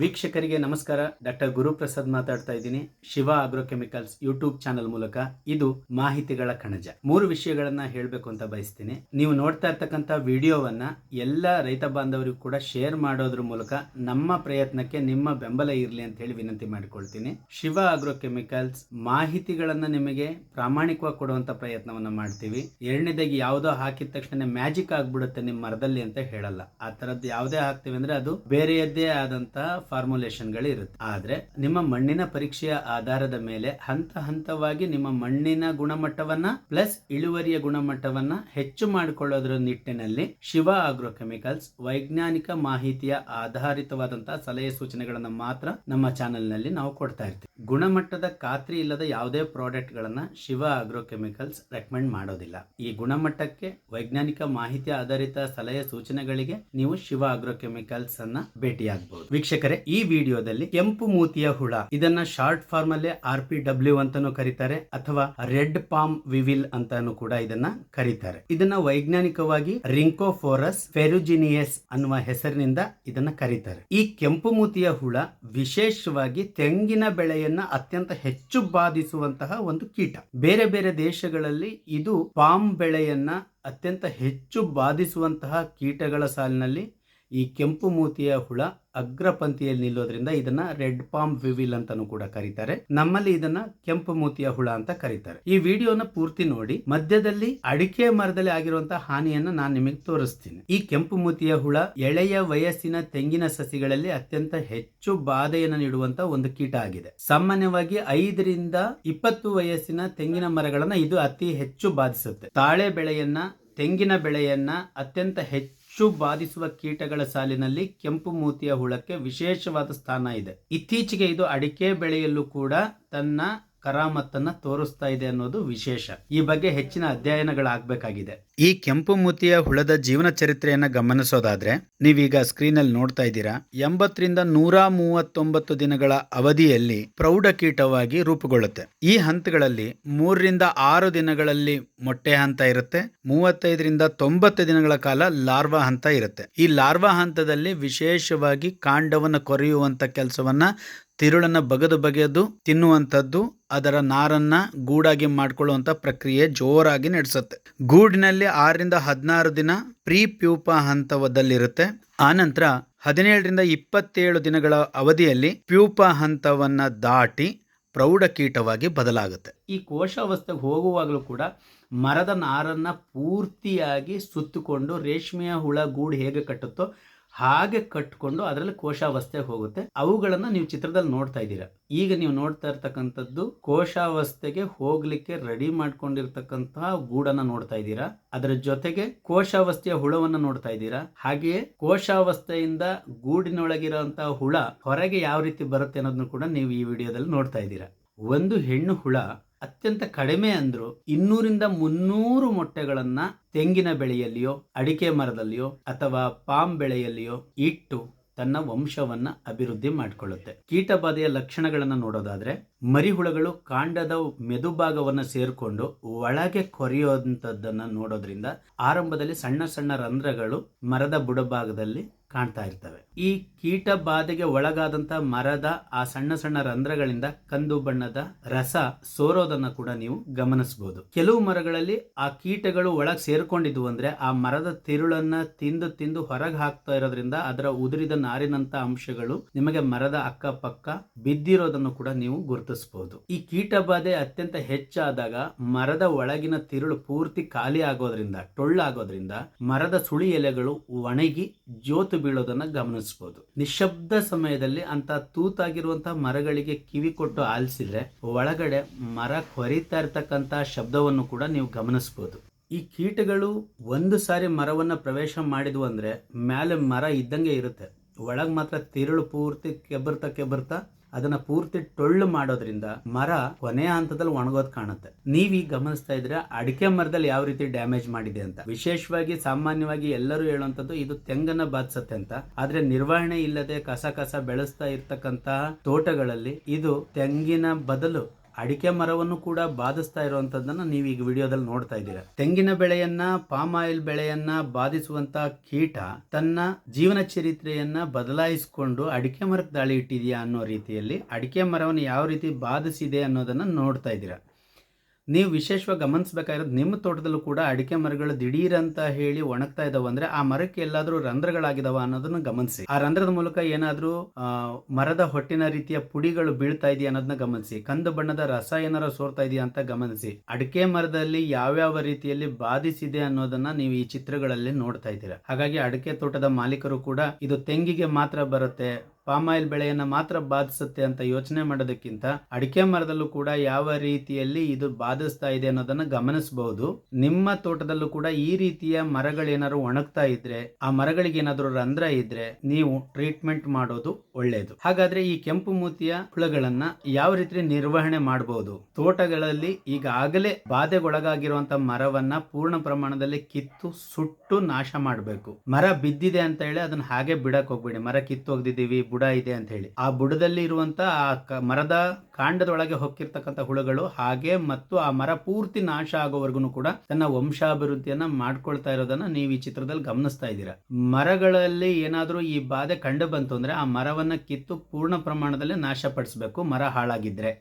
ವೀಕ್ಷಕರಿಗೆ ನಮಸ್ಕಾರ. ಡಾಕ್ಟರ್ ಗುರುಪ್ರಸಾದ್ ಮಾತಾಡ್ತಾ ಇದ್ದೀನಿ ಶಿವ ಅಗ್ರೋಕೆಮಿಕಲ್ಸ್ ಯೂಟ್ಯೂಬ್ ಚಾನಲ್ ಮೂಲಕ. ಇದು ಮಾಹಿತಿಗಳ ಕಣಜ. 3 ವಿಷಯಗಳನ್ನ ಹೇಳಬೇಕು ಅಂತ ಬಯಸ್ತೀನಿ. ನೀವು ನೋಡ್ತಾ ಇರ್ತಕ್ಕಂಥ ವಿಡಿಯೋವನ್ನ ಎಲ್ಲ ರೈತ ಬಾಂಧವರಿಗೂ ಕೂಡ ಶೇರ್ ಮಾಡೋದ್ರ ಮೂಲಕ ನಮ್ಮ ಪ್ರಯತ್ನಕ್ಕೆ ನಿಮ್ಮ ಬೆಂಬಲ ಇರಲಿ ಅಂತ ಹೇಳಿ ವಿನಂತಿ ಮಾಡಿಕೊಳ್ತೀನಿ. ಶಿವ ಅಗ್ರೋಕೆಮಿಕಲ್ಸ್ ಮಾಹಿತಿಗಳನ್ನ ನಿಮಗೆ ಪ್ರಾಮಾಣಿಕವಾಗಿ ಕೊಡುವಂತ ಪ್ರಯತ್ನವನ್ನ ಮಾಡ್ತೀವಿ. ಎರಡನೇದಾಗಿ ಯಾವುದೋ ಹಾಕಿದ ತಕ್ಷಣ ಮ್ಯಾಜಿಕ್ ಆಗ್ಬಿಡುತ್ತೆ ನಿಮ್ಮ ಮರದಲ್ಲಿ ಅಂತ ಹೇಳಲ್ಲ. ಆ ತರದ್ದು ಯಾವುದೇ ಹಾಕ್ತಿವಿ ಅಂದ್ರೆ ಅದು ಬೇರೆಯದ್ದೇ ಆದಂತ ಫಾರ್ಮುಲೇಷನ್ ಗಳಿರುತ್ತೆ. ಆದ್ರೆ ನಿಮ್ಮ ಮಣ್ಣಿನ ಪರೀಕ್ಷೆಯ ಆಧಾರದ ಮೇಲೆ ಹಂತ ಹಂತವಾಗಿ ನಿಮ್ಮ ಮಣ್ಣಿನ ಗುಣಮಟ್ಟವನ್ನ ಪ್ಲಸ್ ಇಳುವರಿಯ ಗುಣಮಟ್ಟವನ್ನ ಹೆಚ್ಚು ಮಾಡಿಕೊಳ್ಳೋದ್ರ ನಿಟ್ಟಿನಲ್ಲಿ ಶಿವ ಅಗ್ರೋಕೆಮಿಕಲ್ಸ್ ವೈಜ್ಞಾನಿಕ ಮಾಹಿತಿಯ ಆಧಾರಿತವಾದಂತಹ ಸಲಹೆ ಸೂಚನೆಗಳನ್ನ ಮಾತ್ರ ನಮ್ಮ ಚಾನೆಲ್ ನಲ್ಲಿ ನಾವು ಕೊಡ್ತಾ ಇರ್ತೀವಿ. ಗುಣಮಟ್ಟದ ಖಾತ್ರಿ ಇಲ್ಲದ ಯಾವುದೇ ಪ್ರಾಡಕ್ಟ್ ಗಳನ್ನ ಶಿವ ಅಗ್ರೋಕೆಮಿಕಲ್ಸ್ ರೆಕಮೆಂಡ್ ಮಾಡೋದಿಲ್ಲ. ಈ ಗುಣಮಟ್ಟಕ್ಕೆ ವೈಜ್ಞಾನಿಕ ಮಾಹಿತಿ ಆಧಾರಿತ ಸಲಹೆ ಸೂಚನೆಗಳಿಗೆ ನೀವು ಶಿವ ಅಗ್ರೋಕೆಮಿಕಲ್ಸ್ ಅನ್ನ ಭೇಟಿಯಾಗಬಹುದು. ವೀಕ್ಷಕರೇ, ಈ ವಿಡಿಯೋದಲ್ಲಿ ಕೆಂಪು ಮೂತಿಯ ಹುಳ, ಇದನ್ನ ಶಾರ್ಟ್ ಫಾರ್ಮ್ ಅಲ್ಲಿ RPW ಅಂತಾನೂ ಕರೀತಾರೆ ಅಥವಾ ರೆಡ್ ಪಾಮ್ ವಿವಿಲ್ ಅಂತಾನೂ ಕೂಡ ಇದನ್ನ ಕರೀತಾರೆ. ಇದನ್ನ ವೈಜ್ಞಾನಿಕವಾಗಿ ರಿಂಕೋಫೋರಸ್ ಫೆರುಜಿನಿಯಸ್ ಅನ್ನುವ ಹೆಸರಿನಿಂದ ಇದನ್ನ ಕರೀತಾರೆ. ಈ ಕೆಂಪು ಮೂತಿಯ ಹುಳ ವಿಶೇಷವಾಗಿ ತೆಂಗಿನ ಬೆಳೆಯನ್ನ ಅತ್ಯಂತ ಹೆಚ್ಚು ಬಾಧಿಸುವಂತಹ ಒಂದು ಕೀಟ. ಬೇರೆ ಬೇರೆ ದೇಶಗಳಲ್ಲಿ ಇದು ಪಾಮ್ ಬೆಳೆಯನ್ನ ಅತ್ಯಂತ ಹೆಚ್ಚು ಬಾಧಿಸುವಂತಹ ಕೀಟಗಳ ಸಾಲಿನಲ್ಲಿ ಈ ಕೆಂಪು ಮೂತಿಯ ಹುಳ ಅಗ್ರಪಂಕ್ತಿಯಲ್ಲಿ ನಿಲ್ಲೋದ್ರಿಂದ ಇದನ್ನ ರೆಡ್ ಪಾಮ್ ವಿವಿಲ್ ಅಂತಾನೂ ಕೂಡ ಕರೀತಾರೆ. ನಮ್ಮಲ್ಲಿ ಇದನ್ನ ಕೆಂಪು ಮೂತಿಯ ಹುಳ ಅಂತ ಕರೀತಾರೆ. ಈ ವಿಡಿಯೋನ ಪೂರ್ತಿ ನೋಡಿ. ಮಧ್ಯದಲ್ಲಿ ಅಡಿಕೆ ಮರದಲ್ಲಿ ಆಗಿರುವಂತಹ ಹಾನಿಯನ್ನ ನಾನು ನಿಮಗೆ ತೋರಿಸ್ತೀನಿ. ಈ ಕೆಂಪು ಮೂತಿಯ ಹುಳ ಎಳೆಯ ವಯಸ್ಸಿನ ತೆಂಗಿನ ಸಸಿಗಳಲ್ಲಿ ಅತ್ಯಂತ ಹೆಚ್ಚು ಬಾಧೆಯನ್ನು ನೀಡುವಂತ ಒಂದು ಕೀಟ ಆಗಿದೆ. ಸಾಮಾನ್ಯವಾಗಿ 5 ರಿಂದ 20 ವಯಸ್ಸಿನ ತೆಂಗಿನ ಮರಗಳನ್ನ ಇದು ಅತಿ ಹೆಚ್ಚು ಬಾಧಿಸುತ್ತೆ. ತಾಳೆ ಬೆಳೆಯನ್ನ, ತೆಂಗಿನ ಬೆಳೆಯನ್ನ ಅತ್ಯಂತ ಹೆಚ್ಚು ಬಾಧಿಸುವ ಕೀಟಗಳ ಸಾಲಿನಲ್ಲಿ ಕೆಂಪು ಮೂತಿಯ ಹುಳಕ್ಕೆ ವಿಶೇಷವಾದ ಸ್ಥಾನ ಇದೆ. ಇತ್ತೀಚೆಗೆ ಇದು ಅಡಿಕೆ ಬೆಳೆಯಲ್ಲೂ ಕೂಡ ತನ್ನ ಕರಾಮತ್ತನ್ನ ತೋರಿಸ್ತಾ ಇದೆ ಅನ್ನೋದು ವಿಶೇಷ. ಈ ಬಗ್ಗೆ ಹೆಚ್ಚಿನ ಅಧ್ಯಯನಗಳಾಗಬೇಕಾಗಿದೆ. ಈ ಕೆಂಪು ಮೂತಿಯ ಹುಳದ ಜೀವನ ಚರಿತ್ರೆಯನ್ನ ಗಮನಿಸೋದಾದ್ರೆ, ನೀವೀಗ ಸ್ಕ್ರೀನ್ ಅಲ್ಲಿ ನೋಡ್ತಾ ಇದ್ದೀರಾ. 80 ರಿಂದ 139 ದಿನಗಳ ಅವಧಿಯಲ್ಲಿ ಪ್ರೌಢಕೀಟವಾಗಿ ರೂಪುಗೊಳ್ಳುತ್ತೆ. ಈ ಹಂತಗಳಲ್ಲಿ 3 ರಿಂದ 6 ದಿನಗಳಲ್ಲಿ ಮೊಟ್ಟೆ ಹಂತ ಇರುತ್ತೆ. 35 ರಿಂದ 90 ದಿನಗಳ ಕಾಲ ಲಾರ್ವಾ ಹಂತ ಇರುತ್ತೆ. ಈ ಲಾರ್ವಾ ಹಂತದಲ್ಲಿ ವಿಶೇಷವಾಗಿ ಕಾಂಡವನ್ನು ಕೊರೆಯುವಂತ ಕೆಲಸವನ್ನ, ತಿರುಳನ್ನ ಬಗೆದು ತಿನ್ನುವಂಥದ್ದು, ಅದರ ನಾರನ್ನ ಗೂಡಾಗಿ ಮಾಡ್ಕೊಳ್ಳುವಂತ ಪ್ರಕ್ರಿಯೆ ಜೋರಾಗಿ ನಡೆಸುತ್ತೆ. ಗೂಡಿನಲ್ಲಿ 6 ರಿಂದ 16 ದಿನ ಪ್ರೀ ಪ್ಯೂಪಾ ಹಂತದಲ್ಲಿರುತ್ತೆ. ಆನಂತರ 17 ರಿಂದ 27 ದಿನಗಳ ಅವಧಿಯಲ್ಲಿ ಪ್ಯೂಪಾ ಹಂತವನ್ನ ದಾಟಿ ಪ್ರೌಢಕೀಟವಾಗಿ ಬದಲಾಗುತ್ತೆ. ಈ ಕೋಶಾವಸ್ಥೆಗೆ ಹೋಗುವಾಗಲೂ ಕೂಡ ಮರದ ನಾರನ್ನ ಪೂರ್ತಿಯಾಗಿ ಸುತ್ತಕೊಂಡು ರೇಷ್ಮೆಯ ಹುಳ ಗೂಡು ಹೇಗೆ ಕಟ್ಟುತ್ತೋ ಹಾಗೆ ಕಟ್ಕೊಂಡು ಅದರಲ್ಲಿ ಕೋಶಾವಸ್ಥೆಗೆ ಹೋಗುತ್ತೆ. ಅವುಗಳನ್ನ ನೀವು ಚಿತ್ರದಲ್ಲಿ ನೋಡ್ತಾ ಇದ್ದೀರಾ. ಈಗ ನೀವು ನೋಡ್ತಾ ಇರ್ತಕ್ಕಂಥದ್ದು ಕೋಶಾವಸ್ಥೆಗೆ ಹೋಗ್ಲಿಕ್ಕೆ ರೆಡಿ ಮಾಡ್ಕೊಂಡಿರ್ತಕ್ಕಂತಹ ಗೂಡನ್ನ ನೋಡ್ತಾ ಇದ್ದೀರಾ. ಅದರ ಜೊತೆಗೆ ಕೋಶಾವಸ್ಥೆಯ ಹುಳವನ್ನ ನೋಡ್ತಾ ಇದ್ದೀರಾ. ಹಾಗೆಯೇ ಕೋಶಾವಸ್ಥೆಯಿಂದ ಗೂಡಿನೊಳಗಿರುವಂತಹ ಹುಳ ಹೊರಗೆ ಯಾವ ರೀತಿ ಬರುತ್ತೆ ಅನ್ನೋದನ್ನು ಕೂಡ ನೀವು ಈ ವಿಡಿಯೋದಲ್ಲಿ ನೋಡ್ತಾ ಇದ್ದೀರಾ. ಒಂದು ಹೆಣ್ಣು ಹುಳ ಅತ್ಯಂತ ಕಡಿಮೆ ಅಂದ್ರು 200 ರಿಂದ 300 ಮೊಟ್ಟೆಗಳನ್ನ ತೆಂಗಿನ ಬೆಳೆಯಲ್ಲಿಯೋ, ಅಡಿಕೆ ಮರದಲ್ಲಿಯೋ ಅಥವಾ ಪಾಮ್ ಬೆಳೆಯಲ್ಲಿಯೋ ಇಟ್ಟು ತನ್ನ ವಂಶವನ್ನ ಅಭಿವೃದ್ಧಿ ಮಾಡಿಕೊಳ್ಳುತ್ತೆ. ಕೀಟಬಾಧೆಯ ಲಕ್ಷಣಗಳನ್ನ ನೋಡೋದಾದ್ರೆ, ಮರಿಹುಳಗಳು ಕಾಂಡದ ಮೆದುಭಾಗವನ್ನ ಸೇರ್ಕೊಂಡು ಒಳಗೆ ಕೊರೆಯುವಂತದ್ದನ್ನ ನೋಡೋದ್ರಿಂದ ಆರಂಭದಲ್ಲಿ ಸಣ್ಣ ಸಣ್ಣ ರಂಧ್ರಗಳು ಮರದ ಬುಡಭಾಗದಲ್ಲಿ ಕಾಣ್ತಾ ಇರ್ತವೆ. ಈ ಕೀಟ ಬಾಧೆಗೆ ಒಳಗಾದಂತ ಮರದ ಆ ಸಣ್ಣ ಸಣ್ಣ ರಂಧ್ರಗಳಿಂದ ಕಂದು ಬಣ್ಣದ ರಸ ಸೋರೋದನ್ನ ಕೂಡ ನೀವು ಗಮನಿಸಬಹುದು. ಕೆಲವು ಮರಗಳಲ್ಲಿ ಆ ಕೀಟಗಳು ಒಳಗೆ ಸೇರ್ಕೊಂಡಿದ್ವು ಅಂದ್ರೆ ಆ ಮರದ ತಿರುಳನ್ನ ತಿಂದು ಹೊರಗೆ ಹಾಕ್ತಾ ಇರೋದ್ರಿಂದ ಅದರ ಉದುರಿದ ನಾರಿನಂತ ಅಂಶಗಳು ನಿಮಗೆ ಮರದ ಅಕ್ಕಪಕ್ಕ ಬಿದ್ದಿರೋದನ್ನು ಕೂಡ ನೀವು ಗುರುತಿಸಬಹುದು. ಈ ಕೀಟ ಬಾಧೆ ಅತ್ಯಂತ ಹೆಚ್ಚಾದಾಗ ಮರದ ಒಳಗಿನ ತಿರುಳು ಪೂರ್ತಿ ಖಾಲಿ ಆಗೋದ್ರಿಂದ, ಟೊಳ್ಳಾಗೋದ್ರಿಂದ ಮರದ ಸುಳಿ ಎಲೆಗಳು ಒಣಗಿ ಜೋತು ಬೀಳೋದನ್ನ ಗಮನಿಸಬಹುದು. ನಿಶಬ್ದ ಸಮಯದಲ್ಲಿ ಅಂತ ತೂತಾಗಿರುವಂತಹ ಮರಗಳಿಗೆ ಕಿವಿ ಕೊಟ್ಟು ಆಲಿಸಿದ್ರೆ ಒಳಗಡೆ ಮರ ಕೊರಿತಾ ಇರ್ತಕ್ಕಂತಹ ಶಬ್ದವನ್ನು ಕೂಡ ನೀವು ಗಮನಿಸಬಹುದು. ಈ ಕೀಟಗಳು ಒಂದು ಸಾರಿ ಮರವನ್ನ ಪ್ರವೇಶ ಮಾಡಿದ್ವು ಅಂದ್ರೆ ಮೇಲೆ ಮರ ಇದ್ದಂಗೆ ಇರುತ್ತೆ. ಒಳಗ್ ಮಾತ್ರ ತಿರುಳು ಪೂರ್ತಿ ಕೆಬರ್ತಾ ಅದನ್ನ ಪೂರ್ತಿ ಟೊಳ್ಳು ಮಾಡೋದ್ರಿಂದ ಮರ ಕೊನೆಯ ಹಂತದಲ್ಲಿ ಒಣಗೋದ್ ಕಾಣುತ್ತೆ. ನೀವೀಗ ಗಮನಿಸ್ತಾ ಇದ್ರೆ ಅಡಿಕೆ ಮರದಲ್ಲಿ ಯಾವ ರೀತಿ ಡ್ಯಾಮೇಜ್ ಮಾಡಿದೆ ಅಂತ. ವಿಶೇಷವಾಗಿ ಸಾಮಾನ್ಯವಾಗಿ ಎಲ್ಲರೂ ಹೇಳುವಂತದ್ದು ಇದು ತೆಂಗನ್ನ ಬಾಧಿಸುತ್ತೆ ಅಂತ. ಆದ್ರೆ ನಿರ್ವಹಣೆ ಇಲ್ಲದೆ ಕಸ ಬೆಳೆಸ್ತಾ ಇರ್ತಕ್ಕಂತಹ ತೋಟಗಳಲ್ಲಿ ಇದು ತೆಂಗಿನ ಬದಲು ಅಡಿಕೆ ಮರವನ್ನು ಕೂಡ ಬಾಧಿಸ್ತಾ ಇರುವಂತದ್ದನ್ನ ನೀವು ಈಗ ವಿಡಿಯೋದಲ್ಲಿ ನೋಡ್ತಾ ಇದ್ದೀರಾ. ತೆಂಗಿನ ಬೆಳೆಯನ್ನ, ಪಾಮ್ ಆಯಿಲ್ ಬೆಳೆಯನ್ನ ಬಾಧಿಸುವಂತ ಕೀಟ ತನ್ನ ಜೀವನ ಚರಿತ್ರೆಯನ್ನ ಬದಲಾಯಿಸಿಕೊಂಡು ಅಡಿಕೆ ಮರಕ್ಕೆ ದಾಳಿ ಇಟ್ಟಿದೆಯಾ ಅನ್ನೋ ರೀತಿಯಲ್ಲಿ ಅಡಿಕೆ ಮರವನ್ನು ಯಾವ ರೀತಿ ಬಾಧಿಸಿದೆ ಅನ್ನೋದನ್ನ ನೋಡ್ತಾ ಇದ್ದೀರಾ. ನೀವು ವಿಶೇಷವಾಗಿ ಗಮನಿಸಬೇಕಾಗಿರೋದು, ನಿಮ್ಮ ತೋಟದಲ್ಲೂ ಕೂಡ ಅಡಿಕೆ ಮರಗಳು ದಿಢೀರ್ ಅಂತ ಹೇಳಿ ಒಣಗ್ತಾ ಇದಾವ ಅಂದ್ರೆ ಆ ಮರಕ್ಕೆ ಎಲ್ಲಾದ್ರೂ ರಂಧ್ರಗಳಾಗಿದಾವ ಅನ್ನೋದನ್ನ ಗಮನಿಸಿ. ಆ ರಂಧ್ರದ ಮೂಲಕ ಏನಾದ್ರೂ ಮರದ ಹೊಟ್ಟಿನ ರೀತಿಯ ಪುಡಿಗಳು ಬೀಳ್ತಾ ಇದೆಯಾ ಅನ್ನೋದನ್ನ ಗಮನಿಸಿ. ಕಂದು ಬಣ್ಣದ ರಸ ಏನಾರ ಸೋರ್ತಾ ಇದೆಯಾ ಅಂತ ಗಮನಿಸಿ. ಅಡಿಕೆ ಮರದಲ್ಲಿ ಯಾವ್ಯಾವ ರೀತಿಯಲ್ಲಿ ಬಾಧಿಸಿದೆ ಅನ್ನೋದನ್ನ ನೀವು ಈ ಚಿತ್ರಗಳಲ್ಲಿ ನೋಡ್ತಾ ಇದ್ದೀರಾ. ಹಾಗಾಗಿ ಅಡಿಕೆ ತೋಟದ ಮಾಲೀಕರು ಕೂಡ ಇದು ತೆಂಗಿಗೆ ಮಾತ್ರ ಬರುತ್ತೆ, ಪಾಮ್ ಆಯಿಲ್ ಬೆಳೆಯನ್ನ ಮಾತ್ರ ಬಾಧಿಸುತ್ತೆ ಅಂತ ಯೋಚನೆ ಮಾಡೋದಕ್ಕಿಂತ ಅಡಿಕೆ ಮರದಲ್ಲೂ ಕೂಡ ಯಾವ ರೀತಿಯಲ್ಲಿ ಇದು ಬಾಧಿಸ್ತಾ ಇದೆ ಅನ್ನೋದನ್ನ ಗಮನಿಸಬಹುದು. ನಿಮ್ಮ ತೋಟದಲ್ಲೂ ಕೂಡ ಈ ರೀತಿಯ ಮರಗಳೇನಾದ್ರು ಒಣಗ್ತಾ ಇದ್ರೆ, ಆ ಮರಗಳಿಗೆ ಏನಾದ್ರು ರಂಧ್ರ ಇದ್ರೆ ನೀವು ಟ್ರೀಟ್ಮೆಂಟ್ ಮಾಡೋದು ಒಳ್ಳೆಯದು. ಹಾಗಾದ್ರೆ ಈ ಕೆಂಪು ಮೂತಿಯ ಹುಳಗಳನ್ನ ಯಾವ ರೀತಿ ನಿರ್ವಹಣೆ ಮಾಡಬಹುದು? ತೋಟಗಳಲ್ಲಿ ಈಗಾಗಲೇ ಬಾಧೆಗೊಳಗಾಗಿರುವಂತಹ ಮರವನ್ನ ಪೂರ್ಣ ಪ್ರಮಾಣದಲ್ಲಿ ಕಿತ್ತು ಸುಟ್ಟು ನಾಶ ಮಾಡಬೇಕು. ಮರ ಬಿದ್ದಿದೆ ಅಂತ ಹೇಳಿ ಅದನ್ನ ಹಾಗೆ ಬಿಡಕ್ ಹೋಗ್ಬೇಡಿ. ಮರ ಕಿತ್ತೋಗ್ದಿದ್ದೀವಿ, ಬುಡ ಇದೆ ಅಂತ ಹೇಳಿ ಆ ಬುಡದಲ್ಲಿ ಇರುವಂತ ಮರದ ಕಾಂಡದೊಳಗೆ ಹೊಕ್ಕಿರ್ತಕ್ಕಂಥ ಹುಳುಗಳು ಹಾಗೆ ಮತ್ತು ಆ ಮರ ಪೂರ್ತಿ ನಾಶ ಆಗೋವರೆಗೂ ಕೂಡ ತನ್ನ ವಂಶಾಭಿವೃದ್ಧಿಯನ್ನ ಮಾಡ್ಕೊಳ್ತಾ ಇರೋದನ್ನ ನೀವು ಈ ಚಿತ್ರದಲ್ಲಿ ಗಮನಿಸ್ತಾ ಇದ್ದೀರಾ. ಮರಗಳಲ್ಲಿ ಏನಾದ್ರೂ ಈ ಬಾಧೆ ಕಂಡು ಬಂತು ಅಂದ್ರೆ ಆ ಮರವನ್ನ ಕಿತ್ತು ಪೂರ್ಣ ಪ್ರಮಾಣದಲ್ಲಿ ನಾಶಪಡಿಸಬೇಕು. ಮರ ಹಾಳಾಗಿದ್ರೆ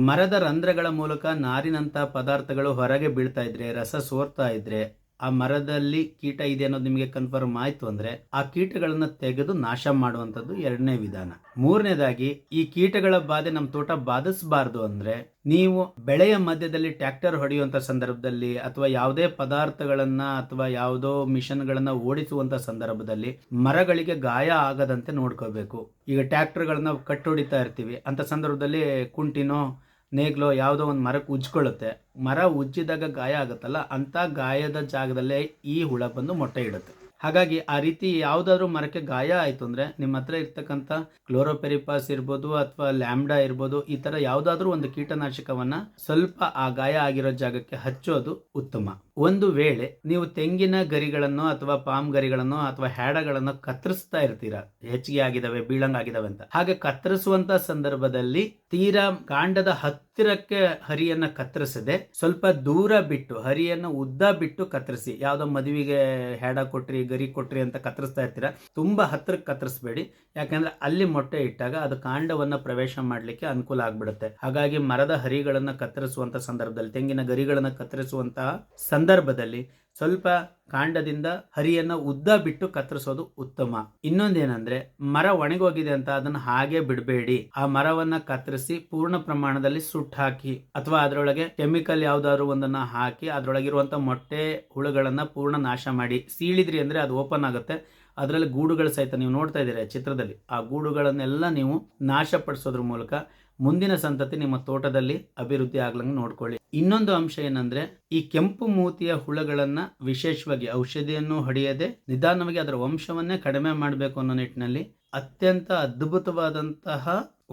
ಮರದ ರಂಧ್ರಗಳ ಮೂಲಕ ನಾರಿನಂತ ಪದಾರ್ಥಗಳು ಹೊರಗೆ ಬೀಳ್ತಾ ಇದ್ರೆ, ರಸ ಸೋರ್ತಾ ಇದ್ರೆ, ಆ ಮರದಲ್ಲಿ ಕೀಟ ಇದೆ ಅನ್ನೋದು ನಿಮಗೆ ಕನ್ಫರ್ಮ್ ಆಯ್ತು ಅಂದ್ರೆ ಆ ಕೀಟಗಳನ್ನ ತೆಗೆದು ನಾಶ ಮಾಡುವಂತದ್ದು ಎರಡನೇ ವಿಧಾನ. ಮೂರನೇದಾಗಿ, ಈ ಕೀಟಗಳ ಬಾಧೆ ನಮ್ಮ ತೋಟ ಬಾಧಿಸಬಾರ್ದು ಅಂದ್ರೆ ನೀವು ಬೆಳೆಯ ಮಧ್ಯದಲ್ಲಿ ಟ್ರ್ಯಾಕ್ಟರ್ ಹೊಡೆಯುವಂತ ಸಂದರ್ಭದಲ್ಲಿ ಅಥವಾ ಯಾವುದೇ ಪದಾರ್ಥಗಳನ್ನ ಅಥವಾ ಯಾವುದೋ ಮಿಷನ್ಗಳನ್ನ ಓಡಿಸುವಂತ ಸಂದರ್ಭದಲ್ಲಿ ಮರಗಳಿಗೆ ಗಾಯ ಆಗದಂತೆ ನೋಡ್ಕೋಬೇಕು. ಈಗ ಟ್ರ್ಯಾಕ್ಟರ್ಗಳನ್ನ ಕಟ್ಟು ಹೊಡಿತಾ ಇರ್ತೀವಿ, ಅಂತ ಸಂದರ್ಭದಲ್ಲಿ ಕುಂಟಿನೋ ನೇಗ್ಲೋ ಯಾವುದೋ ಒಂದು ಮರಕ್ಕೆ ಉಜ್ಕೊಳ್ಳುತ್ತೆ. ಮರ ಉಜ್ಜಿದಾಗ ಗಾಯ ಆಗುತ್ತಲ್ಲ, ಅಂತ ಗಾಯದ ಜಾಗದಲ್ಲೇ ಈ ಹುಳ ಬಂದು ಮೊಟ್ಟೆ ಇಡುತ್ತೆ. ಹಾಗಾಗಿ ಆ ರೀತಿ ಯಾವುದಾದ್ರೂ ಮರಕ್ಕೆ ಗಾಯ ಆಯಿತು ಅಂದರೆ ನಿಮ್ಮ ಹತ್ರ ಇರ್ತಕ್ಕಂಥ ಕ್ಲೋರೋಪೆರಿಪಾಸ್ ಇರ್ಬೋದು ಅಥವಾ ಲ್ಯಾಂಬ್ಡಾ ಇರ್ಬೋದು, ಈ ಥರ ಯಾವುದಾದ್ರೂ ಒಂದು ಕೀಟನಾಶಕವನ್ನು ಸ್ವಲ್ಪ ಆ ಗಾಯ ಆಗಿರೋ ಜಾಗಕ್ಕೆ ಹಚ್ಚೋದು ಉತ್ತಮ. ಒಂದು ವೇಳೆ ನೀವು ತೆಂಗಿನ ಗರಿಗಳನ್ನು ಅಥವಾ ಪಾಮ್ ಗರಿಗಳನ್ನು ಅಥವಾ ಹ್ಯಾಡಗಳನ್ನು ಕತ್ತರಿಸ್ತಾ ಇರ್ತೀರಾ, ಹೆಚ್ಚಿಗೆ ಆಗಿದಾವೆ, ಬೀಳಂಗಾಗಿದ್ದಾವೆ ಅಂತ, ಹಾಗೆ ಕತ್ತರಿಸುವಂತ ಸಂದರ್ಭದಲ್ಲಿ ತೀರಾ ಕಾಂಡದ ಹತ್ತಿರಕ್ಕೆ ಹರಿಯನ್ನ ಕತ್ತರಿಸದೆ ಸ್ವಲ್ಪ ದೂರ ಬಿಟ್ಟು ಹರಿಯನ್ನು ಉದ್ದ ಬಿಟ್ಟು ಕತ್ತರಿಸಿ. ಯಾವುದೋ ಮದುವೆಗೆ ಹ್ಯಾಡ ಕೊಟ್ರಿ, ಗರಿ ಕೊಟ್ರಿ ಅಂತ ಕತ್ತರಿಸ್ತಾ ಇರ್ತೀರಾ, ತುಂಬಾ ಹತ್ತಿರಕ್ಕೆ ಕತ್ತರಿಸಬೇಡಿ. ಯಾಕಂದ್ರೆ ಅಲ್ಲಿ ಮೊಟ್ಟೆ ಇಟ್ಟಾಗ ಅದು ಕಾಂಡವನ್ನ ಪ್ರವೇಶ ಮಾಡಲಿಕ್ಕೆ ಅನುಕೂಲ ಆಗ್ಬಿಡುತ್ತೆ. ಹಾಗಾಗಿ ಮರದ ಹರಿಗಳನ್ನ ಕತ್ತರಿಸುವಂತ ಸಂದರ್ಭದಲ್ಲಿ, ತೆಂಗಿನ ಗರಿಗಳನ್ನ ಕತ್ತರಿಸುವಂತಹ ಸಂದರ್ಭದಲ್ಲಿ ಸ್ವಲ್ಪ ಕಾಂಡದಿಂದ ಹರಿಯನ್ನ ಉದ್ದ ಬಿಟ್ಟು ಕತ್ತರಿಸೋದು ಉತ್ತಮ. ಇನ್ನೊಂದೇನಂದ್ರೆ, ಮರ ಒಣಗೋಗಿದೆ ಅಂತ ಅದನ್ನ ಹಾಗೆ ಬಿಡಬೇಡಿ. ಆ ಮರವನ್ನ ಕತ್ತರಿಸಿ ಪೂರ್ಣ ಪ್ರಮಾಣದಲ್ಲಿ ಸುಟ್ಟು ಹಾಕಿ ಅಥವಾ ಅದರೊಳಗೆ ಕೆಮಿಕಲ್ ಯಾವ್ದಾದ್ರು ಒಂದನ್ನ ಹಾಕಿ ಅದರೊಳಗಿರುವಂತ ಮೊಟ್ಟೆ ಹುಳುಗಳನ್ನ ಪೂರ್ಣ ನಾಶ ಮಾಡಿ. ಸೀಳಿದ್ರಿ ಅಂದ್ರೆ ಅದು ಓಪನ್ ಆಗುತ್ತೆ, ಅದರಲ್ಲಿ ಗೂಡುಗಳು ಸಹಿತ ನೀವು ನೋಡ್ತಾ ಇದ್ದೀರಾ ಚಿತ್ರದಲ್ಲಿ, ಆ ಗೂಡುಗಳನ್ನೆಲ್ಲ ನೀವು ನಾಶಪಡಿಸೋದ್ರ ಮೂಲಕ ಮುಂದಿನ ಸಂತತಿ ನಿಮ್ಮ ತೋಟದಲ್ಲಿ ಅಭಿವೃದ್ಧಿ ಆಗ್ಲಂಗೆ ನೋಡ್ಕೊಳ್ಳಿ. ಇನ್ನೊಂದು ಅಂಶ ಏನಂದ್ರೆ, ಈ ಕೆಂಪು ಮೂತಿಯ ಹುಳಗಳನ್ನ ವಿಶೇಷವಾಗಿ ಔಷಧಿಯನ್ನು ಹೊಡೆಯದೆ ನಿಧಾನವಾಗಿ ಅದರ ವಂಶವನ್ನೇ ಕಡಿಮೆ ಮಾಡಬೇಕು ಅನ್ನೋ ನಿಟ್ಟಿನಲ್ಲಿ ಅತ್ಯಂತ ಅದ್ಭುತವಾದಂತಹ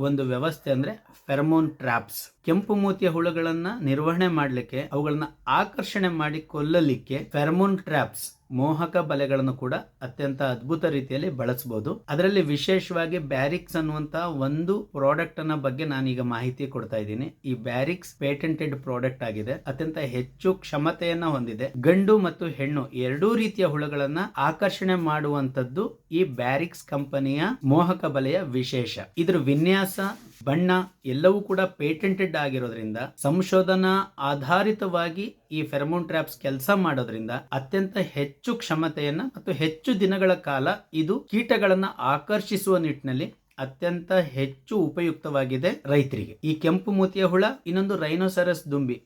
ಒಂದು ವ್ಯವಸ್ಥೆ ಅಂದ್ರೆ ಫೆರಮೋನ್ ಟ್ರಾಪ್ಸ್. ಕೆಂಪು ಮೂತಿಯ ಹುಳುಗಳನ್ನ ನಿರ್ವಹಣೆ ಮಾಡಲಿಕ್ಕೆ, ಅವುಗಳನ್ನ ಆಕರ್ಷಣೆ ಮಾಡಿ ಕೊಲ್ಲಲಿಕ್ಕೆ ಫೆರಮೋನ್ ಟ್ರಾಪ್ಸ್, ಮೋಹಕ ಬಲೆಗಳನ್ನು ಕೂಡ ಅತ್ಯಂತ ಅದ್ಭುತ ರೀತಿಯಲ್ಲಿ ಬಳಸಬಹುದು. ಅದರಲ್ಲಿ ವಿಶೇಷವಾಗಿ ಬ್ಯಾರಿಕ್ಸ್ ಅನ್ನುವಂತ ಒಂದು ಪ್ರಾಡಕ್ಟ್ ಅನ್ನ ಬಗ್ಗೆ ನಾನೀಗ ಮಾಹಿತಿ ಕೊಡ್ತಾ ಇದ್ದೀನಿ. ಈ ಬ್ಯಾರಿಕ್ಸ್ ಪೇಟೆಂಟೆಡ್ ಪ್ರಾಡಕ್ಟ್ ಆಗಿದೆ, ಅತ್ಯಂತ ಹೆಚ್ಚು ಕ್ಷಮತೆಯನ್ನ ಹೊಂದಿದೆ. ಗಂಡು ಮತ್ತು ಹೆಣ್ಣು ಎರಡೂ ರೀತಿಯ ಹುಳುಗಳನ್ನ ಆಕರ್ಷಣೆ ಮಾಡುವಂತದ್ದು ಈ ಬ್ಯಾರಿಕ್ಸ್ ಕಂಪನಿಯ ಮೋಹಕ ಬಲೆಯ ವಿಶೇಷ. ಇದ್ರ ವಿನ್ಯಾಸ, ಬಣ್ಣ ಎಲ್ಲವೂ ಕೂಡ ಪೇಟೆಂಟೆಡ್ ಆಗಿರೋದ್ರಿಂದ, ಸಂಶೋಧನಾ ಆಧಾರಿತವಾಗಿ ಈ ಫೆರಮೋನ್ ಟ್ರಾಪ್ಸ್ ಕೆಲಸ ಮಾಡೋದ್ರಿಂದ ಅತ್ಯಂತ ಹೆಚ್ಚು ಕ್ಷಮತೆಯನ್ನ ಮತ್ತು ಹೆಚ್ಚು ದಿನಗಳ ಕಾಲ ಇದು ಕೀಟಗಳನ್ನ ಆಕರ್ಷಿಸುವ ನಿಟ್ಟಿನಲ್ಲಿ ಅತ್ಯಂತ ಹೆಚ್ಚು ಉಪಯುಕ್ತವಾಗಿದೆ ರೈತರಿಗೆ. ಈ ಕೆಂಪು ಮೂತಿಯ ಹುಳ, ಇನ್ನೊಂದು ರೈನೋಸರಸ್ ದುಂಬಿ,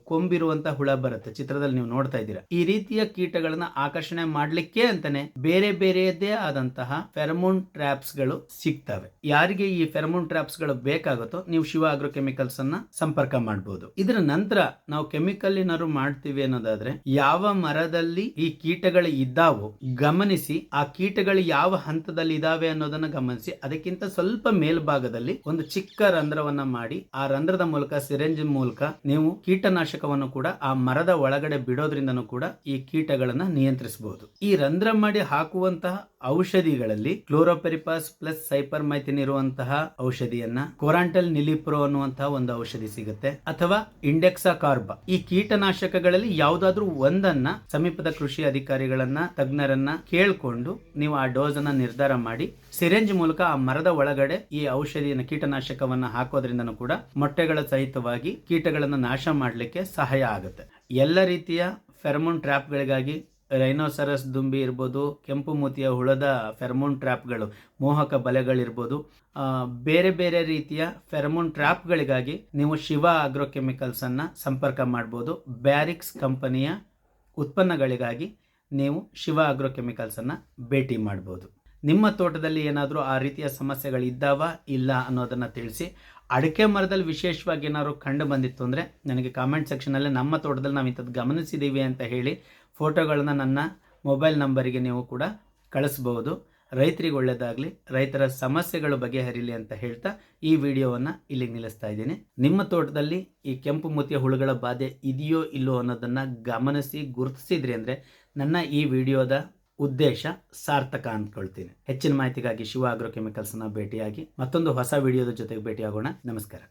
ಕೊಂಬಿರುವಂತಹ ಹುಳ ಬರುತ್ತೆ ಚಿತ್ರದಲ್ಲಿ ನೀವು ನೋಡ್ತಾ ಇದ್ದೀರಾ. ಈ ರೀತಿಯ ಕೀಟಗಳನ್ನ ಆಕರ್ಷಣೆ ಮಾಡ್ಲಿಕ್ಕೆ ಅಂತಾನೆ ಬೇರೆ ಬೇರೆಯದೇ ಆದಂತಹ ಫೆರಮೋನ್ ಟ್ರಾಪ್ಸ್ ಗಳು ಸಿಗ್ತವೆ. ಯಾರಿಗೆ ಈ ಫೆರಮೋನ್ ಟ್ರಾಪ್ಸ್ ಗಳು ಬೇಕಾಗುತ್ತೋ ನೀವು ಶಿವ ಆಗ್ರೋ ಕೆಮಿಕಲ್ಸ್ ಅನ್ನ ಸಂಪರ್ಕ ಮಾಡಬಹುದು. ಇದರ ನಂತರ ನಾವು ಕೆಮಿಕಲ್ ಏನಾದ್ರು ಮಾಡ್ತೀವಿ ಅನ್ನೋದಾದ್ರೆ, ಯಾವ ಮರದಲ್ಲಿ ಈ ಕೀಟಗಳು ಇದ್ದಾವೋ ಗಮನಿಸಿ, ಆ ಕೀಟಗಳು ಯಾವ ಹಂತದಲ್ಲಿ ಇದಾವೆ ಅನ್ನೋದನ್ನ ಗಮನಿಸಿ, ಅದಕ್ಕಿಂತ ಸ್ವಲ್ಪ ಮೇಲ್ಭಾಗದಲ್ಲಿ ಒಂದು ಚಿಕ್ಕ ರಂಧ್ರವನ್ನ ಮಾಡಿ ಆ ರಂಧ್ರದ ಮೂಲಕ ಸಿರಿಂಜ್ ಮೂಲಕ ನೀವು ಕೀಟನಾಶಕವನ್ನು ಕೂಡ ಆ ಮರದ ಒಳಗಡೆ ಬಿಡೋದ್ರಿಂದನೂ ಕೂಡ ಈ ಕೀಟಗಳನ್ನ ನಿಯಂತ್ರಿಸಬಹುದು. ಈ ರಂಧ್ರ ಮಾಡಿ ಹಾಕುವಂತಹ ಔಷಧಿಗಳಲ್ಲಿ ಕ್ಲೋರೋಪೆರಿಪಾಸ್ ಪ್ಲಸ್ ಸೈಪರ್ಮೈಥಿನ್ ಇರುವಂತಹ ಔಷಧಿಯನ್ನ, ಕೊರಾಂಟಲ್ ನಿಲಿಪ್ರೋ ಅನ್ನುವಂತಹ ಒಂದು ಔಷಧಿ ಸಿಗುತ್ತೆ, ಅಥವಾ ಇಂಡೆಕ್ಸಾ ಕಾರ್ಬ್. ಈ ಕೀಟನಾಶಕಗಳಲ್ಲಿ ಯಾವುದಾದ್ರೂ ಒಂದನ್ನ ಸಮೀಪದ ಕೃಷಿ ಅಧಿಕಾರಿಗಳನ್ನ, ತಜ್ಞರನ್ನ ಕೇಳ್ಕೊಂಡು ನೀವು ಆ ಡೋಸ್ ಅನ್ನ ನಿರ್ಧಾರ ಮಾಡಿ ಸಿರೆಂಜ್ ಮೂಲಕ ಆ ಮರದ ಒಳಗಡೆ ಈ ಔಷಧಿಯನ್ನು, ಕೀಟನಾಶಕವನ್ನ ಹಾಕೋದ್ರಿಂದನೂ ಕೂಡ ಮೊಟ್ಟೆಗಳ ಸಹಿತವಾಗಿ ಕೀಟಗಳನ್ನು ನಾಶ ಮಾಡಲಿಕ್ಕೆ ಸಹಾಯ ಆಗುತ್ತೆ. ಎಲ್ಲ ರೀತಿಯ ಫೆರಮೋನ್ ಟ್ರ್ಯಾಪ್ಗಳಿಗಾಗಿ ರೈನೋಸರಸ್ ದುಂಬಿ ಇರ್ಬೋದು, ಕೆಂಪು ಮೂತಿಯ ಹುಳದ ಫೆರಮೋನ್ ಟ್ರ್ಯಾಪ್ಗಳು, ಮೋಹಕ ಬಲೆಗಳಿರ್ಬೋದು, ಬೇರೆ ಬೇರೆ ರೀತಿಯ ಫೆರಮೋನ್ ಟ್ರ್ಯಾಪ್ಗಳಿಗಾಗಿ ನೀವು ಶಿವ ಆಗ್ರೋಕೆಮಿಕಲ್ಸ್ ಅನ್ನ ಸಂಪರ್ಕ ಮಾಡ್ಬೋದು. ಬ್ಯಾರಿಕ್ಸ್ ಕಂಪನಿಯ ಉತ್ಪನ್ನಗಳಿಗಾಗಿ ನೀವು ಶಿವ ಆಗ್ರೋಕೆಮಿಕಲ್ಸ್ ಅನ್ನ ಭೇಟಿ ಮಾಡ್ಬೋದು. ನಿಮ್ಮ ತೋಟದಲ್ಲಿ ಏನಾದರೂ ಆ ರೀತಿಯ ಸಮಸ್ಯೆಗಳಿದ್ದಾವ ಇಲ್ಲ ಅನ್ನೋದನ್ನು ತಿಳಿಸಿ. ಅಡಿಕೆ ಮರದಲ್ಲಿ ವಿಶೇಷವಾಗಿ ಏನಾದ್ರು ಕಂಡು ಬಂದಿತ್ತು ಅಂದರೆ ನನಗೆ ಕಾಮೆಂಟ್ ಸೆಕ್ಷನಲ್ಲಿ ನಮ್ಮ ತೋಟದಲ್ಲಿ ನಾವು ಇಂಥದ್ದು ಗಮನಿಸಿದ್ದೀವಿ ಅಂತ ಹೇಳಿ ಫೋಟೋಗಳನ್ನ ನನ್ನ ಮೊಬೈಲ್ ನಂಬರಿಗೆ ನೀವು ಕೂಡ ಕಳಿಸ್ಬೋದು. ರೈತರಿಗೆ ಒಳ್ಳೆಯದಾಗಲಿ, ರೈತರ ಸಮಸ್ಯೆಗಳು ಬಗೆಹರಿಲಿ ಅಂತ ಹೇಳ್ತಾ ಈ ವಿಡಿಯೋವನ್ನು ಇಲ್ಲಿಗೆ ನಿಲ್ಲಿಸ್ತಾ ಇದ್ದೀನಿ. ನಿಮ್ಮ ತೋಟದಲ್ಲಿ ಈ ಕೆಂಪು ಮೂತಿಯ ಹುಳುಗಳ ಬಾಧೆ ಇದೆಯೋ ಇಲ್ಲೋ ಅನ್ನೋದನ್ನು ಗಮನಿಸಿ ಗುರುತಿಸಿದ್ರಿ ಅಂದರೆ ನನ್ನ ಈ ವಿಡಿಯೋದ ಉದ್ದೇಶ ಸಾರ್ಥಕ ಅಂದ್ಕೊಳ್ತೀನಿ. ಹೆಚ್ಚಿನ ಮಾಹಿತಿಗಾಗಿ ಶಿವ ಆಗ್ರೋಕೆಮಿಕಲ್ಸ್ನ ಭೇಟಿಯಾಗಿ ಮತ್ತೊಂದು ಹೊಸ ವಿಡಿಯೋದ ಜೊತೆಗೆ ಭೇಟಿಯಾಗೋಣ. ನಮಸ್ಕಾರ.